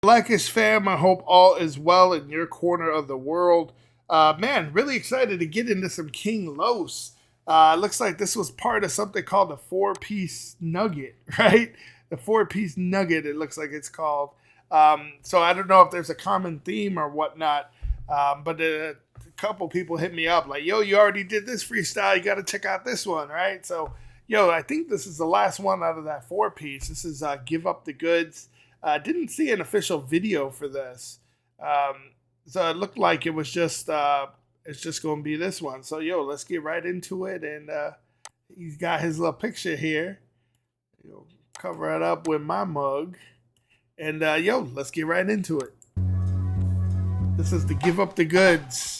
Blackish fam, I hope all is well in your corner of the world. Man, really excited to get into some King Los. Looks like this was part of something called the four-piece nugget, right? The four-piece nugget, it looks like it's called. So I don't know if there's a common theme or whatnot, but a couple people hit me up like, yo, you already did this freestyle. You got to check out this one, right? So, yo, I think this is the last one out of that four-piece. This is Give Up the Goods. Didn't see an official video for this, so it looked like it was just it's just gonna be this one. So yo, let's get right into it. And he's got his little picture here. Cover it up with my mug, and yo, let's get right into it. This is the Give Up the Goods.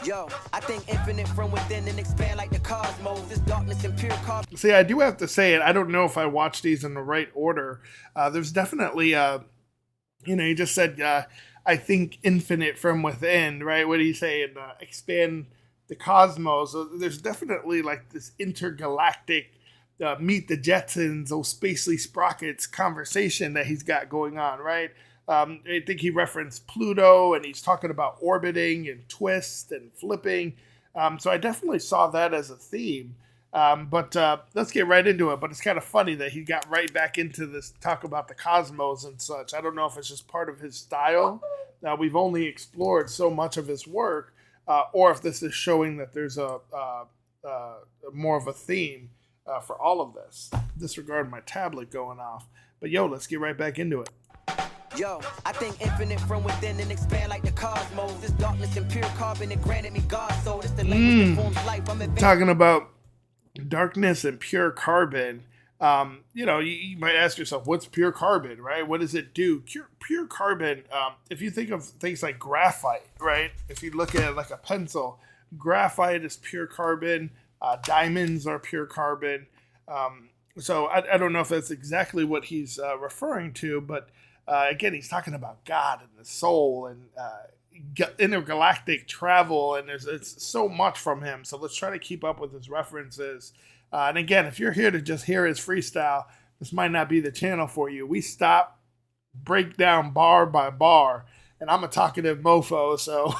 Yo, I think infinite from within and expand like the cosmos. This darkness and pure carbon. See, I do have to say it. I don't know if I watched these in the right order. There's definitely, you just said, I think infinite from within, right? What do you say? And expand the cosmos. So there's definitely like this intergalactic meet the Jetsons, those spacely sprockets conversation that he's got going on, right? I think he referenced Pluto, and he's talking about orbiting and twist and flipping. So I definitely saw that as a theme. But let's get right into it. But it's kind of funny that he got right back into this talk about the cosmos and such. I don't know if it's just part of his style. We've only explored so much of his work, or if this is showing that there's a more of a theme for all of this. Disregard my tablet going off. But yo, let's get right back into it. Yo, I think infinite from within and expand like the cosmos. This darkness and pure carbon it granted me God. So this the language that forms life. I'm talking about darkness and pure carbon. You might ask yourself, what's pure carbon, right? What does it do? Pure carbon, if you think of things like graphite, right? If you look at it like a pencil, graphite is pure carbon. Diamonds are pure carbon. So I don't know if that's exactly what he's referring to, but again, he's talking about God and the soul and intergalactic travel, and it's so much from him. So let's try to keep up with his references. And again, if you're here to just hear his freestyle, this might not be the channel for you. We stop, break down bar by bar, and I'm a talkative mofo, so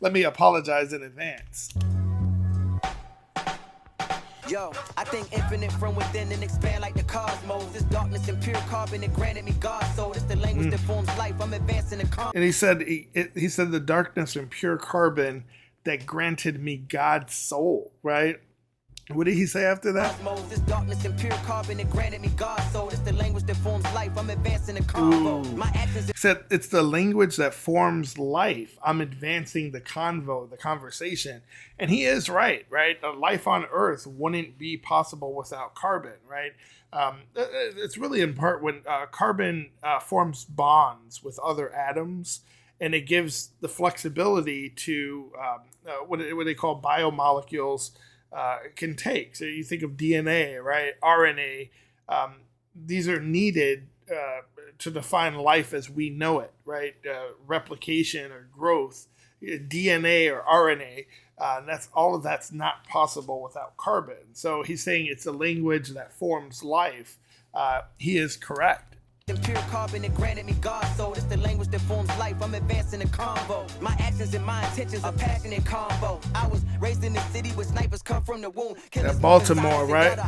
let me apologize in advance. Yo, I think infinite from within and expand like the cosmos. This darkness and pure carbon it granted me God. So this the language that forms life. I'm advancing the calm. And he said the darkness and pure carbon that granted me God's soul, right? What did he say after that? This darkness and pure carbon it granted me God. So this the language that forms life. I'm advancing the convo. My actions. He said it's the language that forms life. I'm advancing the convo, the conversation. And he is right? Life on Earth wouldn't be possible without carbon, right? It's really in part when carbon forms bonds with other atoms, and it gives the flexibility to what they call biomolecules can take. So you think of DNA, right? RNA. These are needed to define life as we know it, right? Replication or growth, DNA or RNA. That's all of that's not possible without carbon. So he's saying it's a language that forms life. He is correct. And pure carbon it granted me God. So this the language that forms life. I'm advancing the convo. My actions and my intentions are passionate combo. I was raised in the city where snipers come from the womb. That Baltimore, right?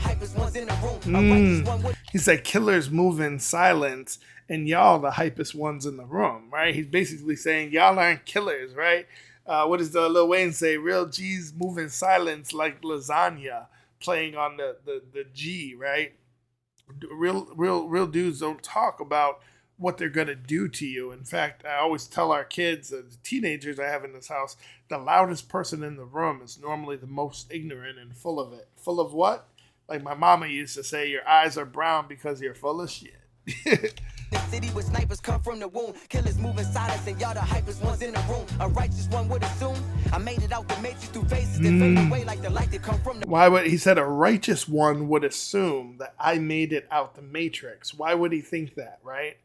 He said killers move in silence and y'all the hypest ones in the room, right? He's basically saying y'all aren't killers, right? What does the Lil Wayne say? Real G's move in silence like lasagna, playing on the G, right? Real dudes don't talk about what they're gonna do to you. In fact, I always tell our kids, the teenagers I have in this house, the loudest person in the room is normally the most ignorant and full of it. Full of what? Like my mama used to say, your eyes are brown because you're full of shit. The city where snipers come from the womb. Killers move in silence and y'all the hypest ones in the room. A righteous one would assume I made it out the matrix through faces that fade away like the light that come from the. Why would he said a righteous one would assume that I made it out the matrix? Why would he think that, right?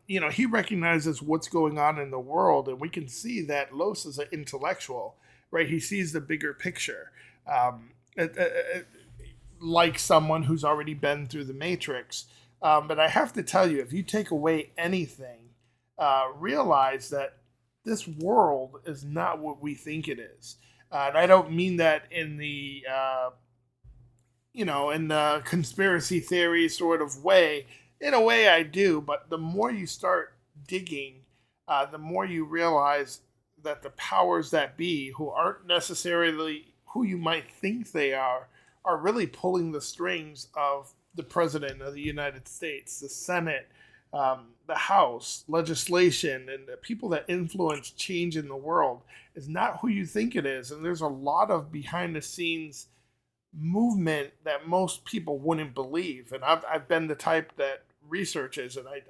He recognizes what's going on in the world, and we can see that Los is an intellectual, right? He sees the bigger picture, like someone who's already been through the matrix. But I have to tell you, if you take away anything realize that this world is not what we think it is. And I don't mean that in the in the conspiracy theory sort of way. In a way, I do, but the more you start digging, the more you realize that the powers that be, who aren't necessarily who you might think they are really pulling the strings of the president of the United States, the Senate, the House, legislation, and the people that influence change in the world is not who you think it is. And there's a lot of behind the scenes movement that most people wouldn't believe. And I've been the type that researches, and I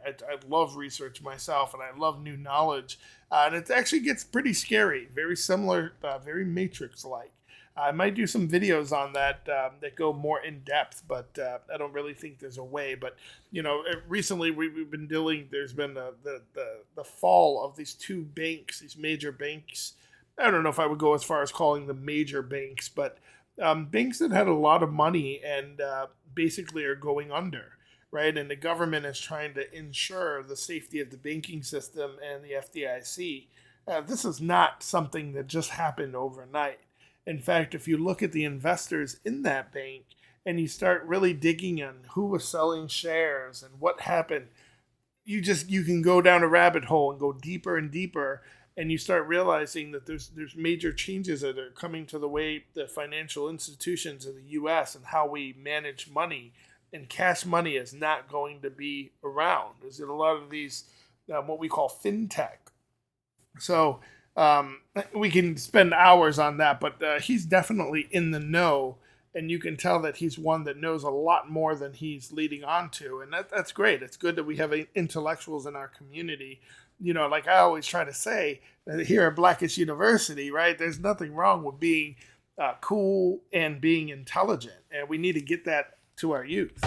love research myself, and I love new knowledge. And it actually gets pretty scary, very similar, very Matrix-like. I might do some videos on that that go more in depth, but I don't really think there's a way. But recently we've been dealing. There's been the fall of these two banks, these major banks. I don't know if I would go as far as calling them major banks, but banks that had a lot of money and basically are going under, right? And the government is trying to ensure the safety of the banking system and the FDIC. This is not something that just happened overnight. In fact, if you look at the investors in that bank and you start really digging on who was selling shares and what happened, you can go down a rabbit hole and go deeper and deeper, and you start realizing that there's major changes that are coming to the way the financial institutions in the U.S. and how we manage money. And cash money is not going to be around. There's a lot of these what we call fintech. So we can spend hours on that, but he's definitely in the know, and you can tell that he's one that knows a lot more than he's leading on to, and that's great. It's good that we have intellectuals in our community. Like I always try to say, here at Blackish University, right, there's nothing wrong with being cool and being intelligent, and we need to get that to our youth.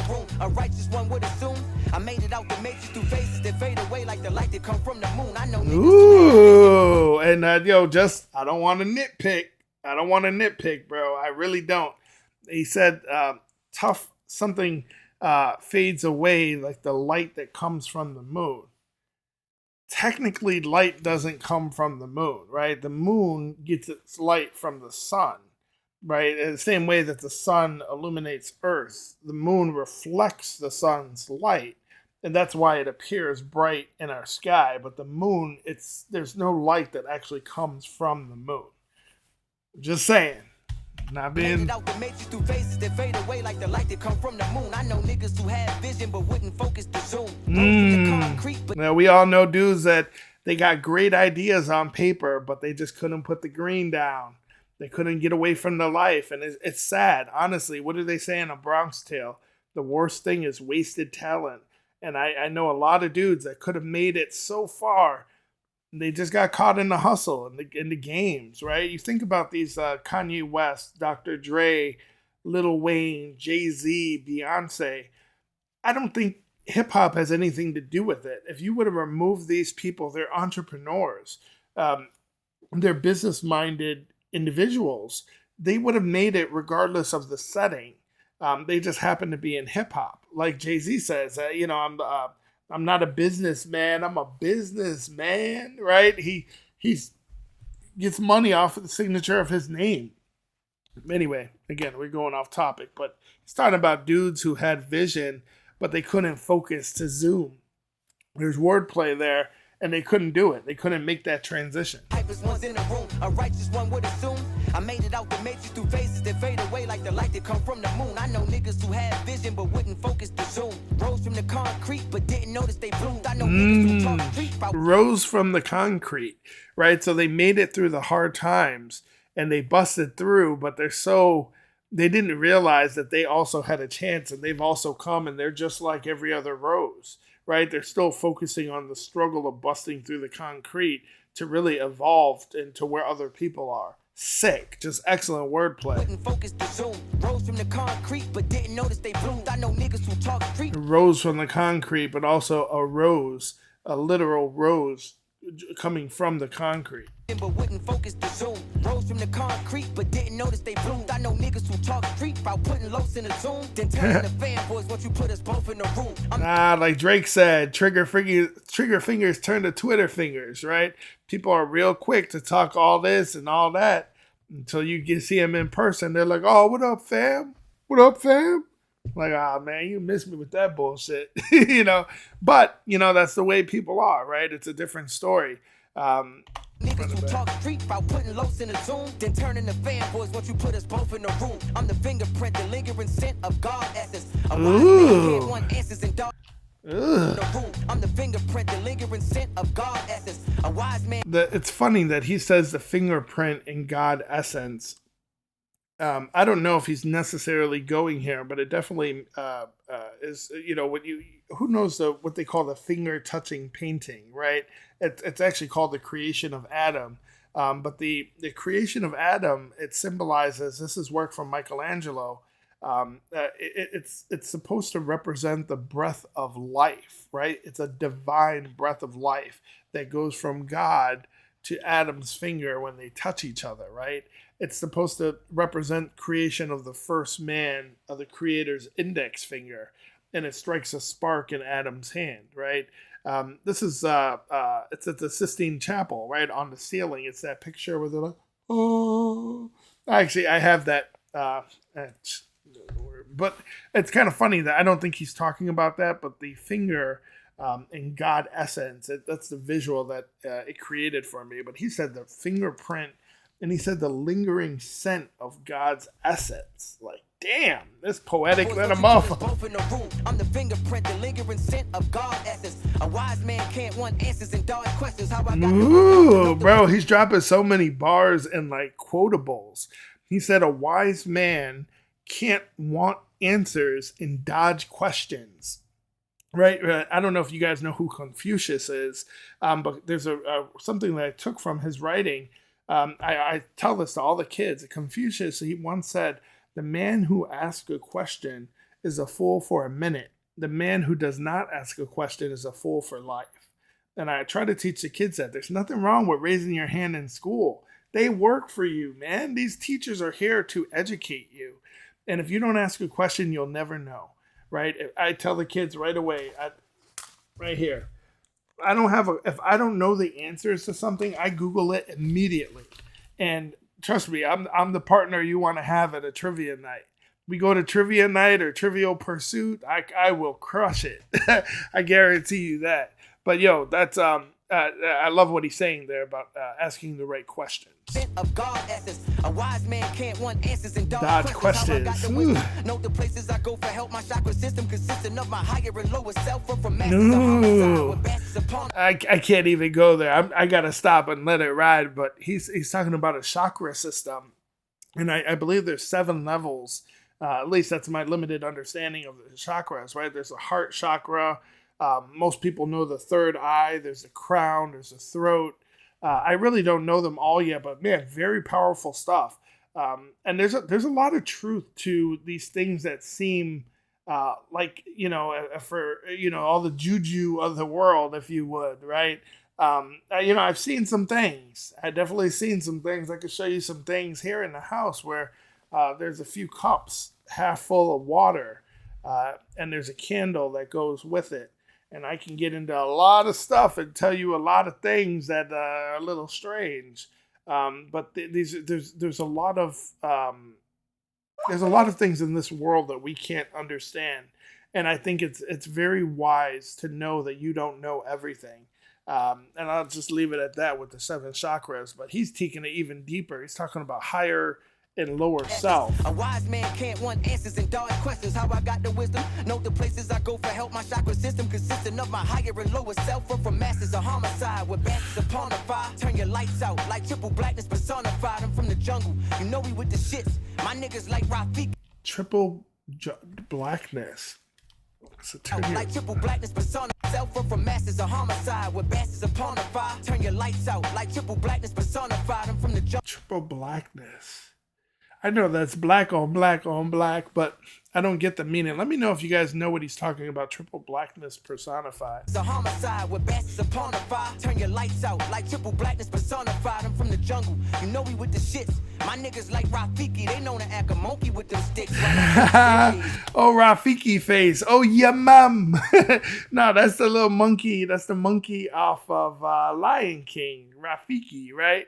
A righteous one would assume I made it out the matrix through phases that fade away like the light that come from the moon. I know. Ooh, and I don't want to nitpick. I don't want to nitpick, bro. I really don't. He said, tough something fades away like the light that comes from the moon. Technically, light doesn't come from the moon, right? The moon gets its light from the sun. Right, in the same way that the sun illuminates Earth, the moon reflects the sun's light, and that's why it appears bright in our sky. But the moon, there's no light that actually comes from the moon. Just saying, not being. Out the matrix through phases that fade away like the light that come from the moon. I know niggas who had vision but wouldn't focus the zoom. Now we all know dudes that they got great ideas on paper, but they just couldn't put the green down. They couldn't get away from their life, and it's sad. Honestly, what do they say in A Bronx Tale? The worst thing is wasted talent. And I know a lot of dudes that could have made it so far. They just got caught in the hustle and in the games, right? You think about these Kanye West, Dr. Dre, Lil Wayne, Jay-Z, Beyonce. I don't think hip-hop has anything to do with it. If you would have removed these people, they're entrepreneurs. They're business-minded individuals. They would have made it regardless of the setting. They just happen to be in hip hop. Like Jay-Z says, I'm not a businessman. I'm a businessman, right? He gets money off of the signature of his name. Anyway, again, we're going off topic, but it's talking about dudes who had vision, but they couldn't focus to zoom. There's wordplay there. And they couldn't do it. They couldn't make that transition. One's in the room, a righteous one would assume I made it out the matrix through phases that fade away like the light that come from the moon. I know niggas who had vision but wouldn't focus the zoom. Rose from the concrete but didn't notice they bloomed. I know niggas who talk street about rose from the concrete, right? So they made it through the hard times and they busted through, but they didn't realize that they also had a chance, and they've also come, and they're just like every other rose. Right? They're still focusing on the struggle of busting through the concrete to really evolve into where other people are. Sick. Just excellent wordplay. Focus the zoom. Rose from the concrete, but didn't notice they bloomed. I know niggas who talk street. Rose from the concrete, but also a rose, a literal rose coming from the concrete. But wouldn't focus the zoom. Rose from the concrete, but didn't notice they bloomed. I know niggas who talk street about putting los in the zoom. Then turning the fanboys once you put us both in the room. Like Drake said, trigger fingers turn to Twitter fingers, right? People are real quick to talk all this and all that until you get see them in person. They're like, "Oh, what up, fam? What up, fam?" Like, ah, man, you missed me with that bullshit, you know. But you know that's the way people are, right? It's a different story. Niggas who talk street about putting los in the zoom, then turning the fanboys once you put us both in the room. I'm the fingerprint, the lingering scent of God essence. A wise man can't want answers in dark. I'm the fingerprint, the lingering scent of God essence. A wise man. It's funny that he says the fingerprint in God essence. I don't know if he's necessarily going here, but it definitely is. You know, who knows what they call the finger touching painting, right? It's actually called the creation of Adam. But the creation of Adam, it symbolizes, this is work from Michelangelo. It's supposed to represent the breath of life, right? It's a divine breath of life that goes from God to Adam's finger when they touch each other, right? It's supposed to represent creation of the first man, of the creator's index finger, and it strikes a spark in Adam's hand, right? This is it's at the Sistine Chapel, right, on the ceiling. It's that picture where they're like, oh. Actually, I have that. But it's kind of funny that I don't think he's talking about that, but the finger in God essence, that's the visual that it created for me. But he said the fingerprint, and he said the lingering scent of God's essence. Like, damn, this poetic than a motherfucker. I'm the fingerprint, the lingering scent of God essence. A wise man can't want answers and dark questions. How I got Ooh, bro, he's dropping so many bars and like quotables. He said a wise man can't want answers and dodge questions. Right? I don't know if you guys know who Confucius is, but there's something that I took from his writing. I tell this to all the kids. Confucius, he once said, the man who asks a question is a fool for a minute. The man who does not ask a question is a fool for life. And I try to teach the kids that there's nothing wrong with raising your hand in school. They work for you, man. These teachers are here to educate you. And if you don't ask a question, you'll never know, right? I tell the kids right away, right here, if I don't know the answers to something, I Google it immediately. And trust me, I'm the partner you want to have at a trivia night. We go to trivia night or Trivial Pursuit, I will crush it. I guarantee you that. But yo, that's I love what he's saying there about asking the right questions. Of God essence. A wise man can't want answers and dodge questions. Know the places I go for help. My chakra system consisting of my higher and lower self. From I can't even go there. I gotta stop and let it ride. But he's talking about a chakra system, and I believe there's 7 levels. At least that's my limited understanding of the chakras. Right? There's a heart chakra. Most people know the third eye. There's the crown. There's the throat. I really don't know them all yet, but man, very powerful stuff. And there's a lot of truth to these things that seem like, you know, for, you know, all the juju of the world, if you would, right? You know, I've seen some things. I definitely seen some things. I could show you some things here in the house where there's a few cups half full of water, and there's a candle that goes with it. And I can get into a lot of stuff and tell you a lot of things that are a little strange. But there's a lot of things in this world that we can't understand. And I think it's very wise to know that you don't know everything. And I'll just leave it at that with the 7 chakras. But he's taking it even deeper. He's talking about higher and lower self. A wise man can't want answers and dodge questions. How I got the wisdom, know the places I go for help. My chakra system consisting of my higher and lower self. From masters of homicide with bastards upon a fire. Turn your lights out like triple blackness personified. I'm from the jungle, you know we with the shits. My niggas like Rafik. Triple blackness. Like triple blackness persona self from masters of homicide with bastards upon a fire. Turn your lights out like triple blackness personified. I'm from the jungle. Triple blackness. I know that's black on black on black, but I don't get the meaning. Let me know if you guys know what he's talking about. Triple blackness personified. It's a homicide with bastards upon a fire. Turn your lights out like triple blackness personified. I'm from the jungle, you know we with the shits. My niggas like Rafiki, they known to act a monkey with them sticks. Oh, Rafiki face. Oh, yeah, mum. No, that's the little monkey. That's the monkey off of Lion King. Rafiki, right?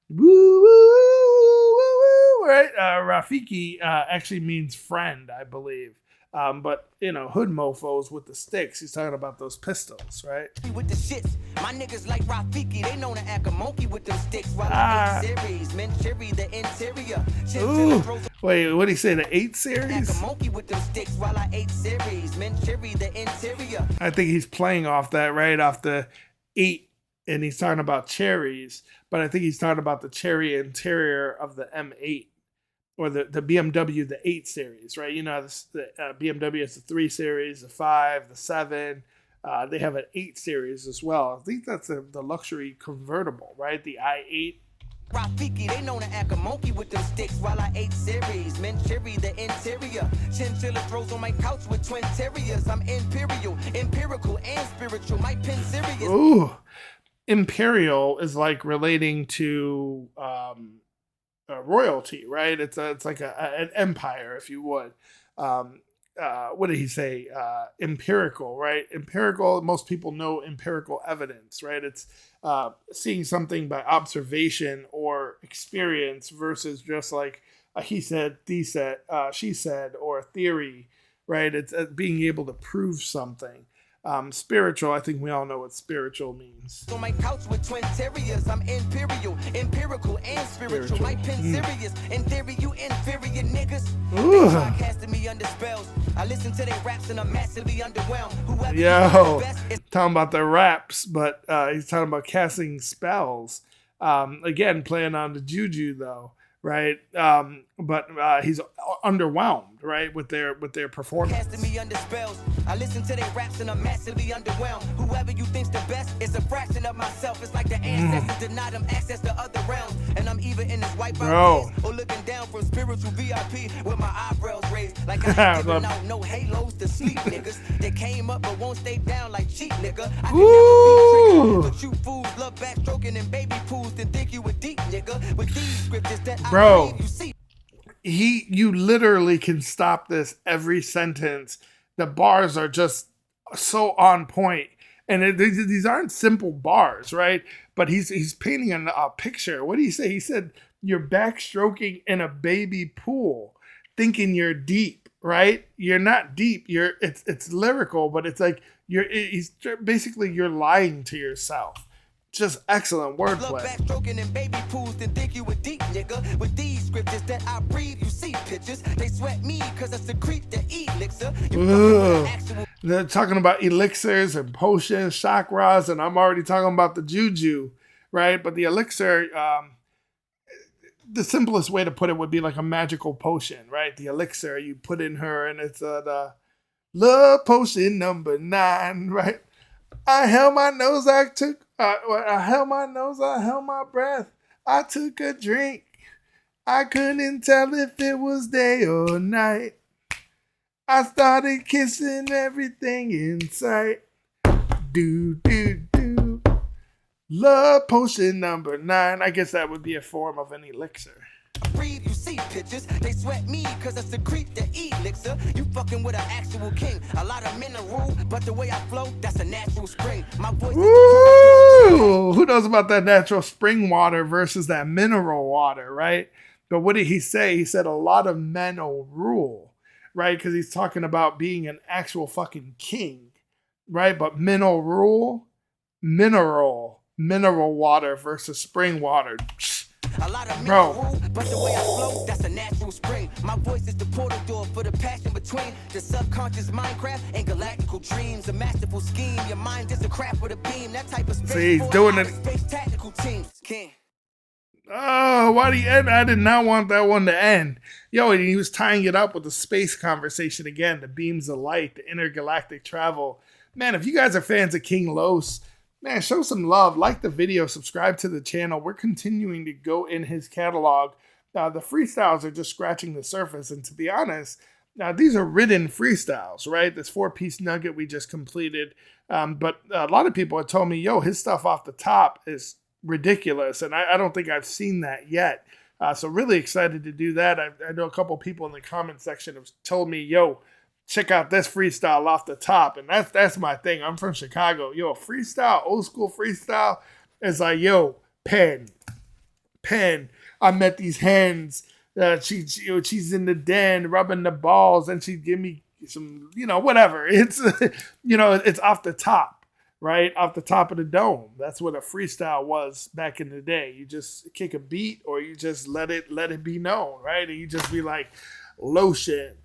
Woo, woo, woo, woo, right? Rafiki actually means friend, I believe. But, hood mofos with the sticks. He's talking about those pistols, right? With the shits. My niggas like Rafiki, they known to act a monkey with them sticks. While I 8 series, men cherry the interior. Ooh. Wait, what did he say? The 8 series? Act a monkey with them sticks while I 8 series, men cherry the interior. I think he's playing off that, right? Off the 8, and he's talking about cherries. But I think he's talking about the cherry interior of the M8. Or the BMW, the 8 series, right? The BMW has the 3 series, the 5, the 7. They have an 8 series as well. I think that's the luxury convertible, right? The i8. Rafiki, they known to act a monkey with them sticks while I 8 series. Men cherry the interior. Chinchilla throws on my couch with twin terriers. I'm imperial, empirical, and spiritual. My pen serious. Ooh. Imperial is like relating to royalty, right? It's like an empire, if you would. What did he say? Empirical, right? Empirical. Most people know empirical evidence, right? It's seeing something by observation or experience versus just like a he said, he said, she said, or a theory, right? It's being able to prove something. Spiritual, I think we all know what spiritual means. On my couch with twin terriers, I'm imperial, empirical, and spiritual. My pen serious, in theory, you inferior niggas. They try casting me under spells. I listen to their raps and I'm massively underwhelmed. Whoever talking about the raps, but he's talking about casting spells. Again, playing on the juju though. Right, but he's underwhelmed, right, with their performance. Casting me under spells. I listen to their raps and I'm massively underwhelmed. Whoever you think's the best is a fraction of myself. It's like the ancestors deny them access to other realms, and I'm either in this white box or looking down from spiritual VIP with my eyebrows raised, like I ain't giving out no halos to sleep niggas. They came up but won't stay down like cheap nigga. I can never be tricky, but you fools love backstroking and baby pools and think you a deep nigga with these scriptures that bro, you literally can stop this every sentence. The bars are just so on point, and these aren't simple bars, right? But he's painting a picture. What did he say? He said, "You're backstroking in a baby pool, thinking you're deep, right? You're not deep. It's lyrical, but it's like you're lying to yourself." Just excellent wordplay. Backstroking in baby pools and think you a deep nigga. With these scriptures that I breathe, you see pictures. They sweat me because I secrete the elixir. They're talking about elixirs and potions, chakras, and I'm already talking about the juju, right? But the elixir, the simplest way to put it would be like a magical potion, right? The elixir you put in her, and it's the love potion number 9, right? I held my nose, I held my breath. I took a drink. I couldn't tell if it was day or night. I started kissing everything in sight. Do, do, do. Love potion number 9. I guess that would be a form of an elixir. Breathe, you see pictures. They sweat me because I secrete the elixir. You fucking with an actual king. A lot of mineral, but the way I flow, that's a natural spring. My voice Ooh, who knows about that natural spring water versus that mineral water, right? But what did he say? He said a lot of men will rule, right? Because he's talking about being an actual fucking king, right? But mineral water versus spring water. A lot of mineral, but the way I flow, that's a natural spring. My voice is the portal door for the passion between the subconscious Minecraft and galactical dreams. A masterful scheme, your mind is a craft with a beam. That type of space. See, he's doing it. Space tactical teams. King. Oh, why did he end? I did not want that one to end. Yo, and he was tying it up with the space conversation again, the beams of light, the intergalactic travel. Man, if you guys are fans of King Los, man, show some love. Like the video, subscribe to the channel. We're continuing to go in his catalog, The freestyles are just scratching the surface. And to be honest, now these are written freestyles, right? This 4-piece nugget we just completed. But a lot of people have told me, yo, his stuff off the top is ridiculous. And I don't think I've seen that yet. So really excited to do that. I know a couple people in the comment section have told me, yo, check out this freestyle off the top. And that's my thing. I'm from Chicago. Yo, freestyle, old school freestyle is like, yo, pen. I met these hens. She's in the den rubbing the balls, and she'd give me some, whatever. It's, it's off the top, right? Off the top of the dome. That's what a freestyle was back in the day. You just kick a beat, or you just let it be known, right? And you just be like, lotion.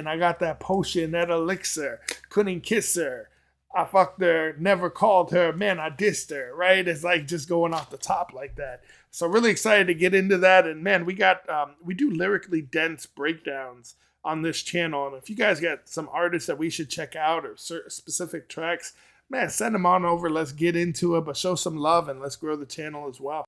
I got that potion, that elixir. Couldn't kiss her. I fucked her, never called her, man, I dissed her, right? It's like just going off the top like that. So really excited to get into that. And man, we do lyrically dense breakdowns on this channel. And if you guys got some artists that we should check out or specific tracks, man, send them on over. Let's get into it, but show some love and let's grow the channel as well.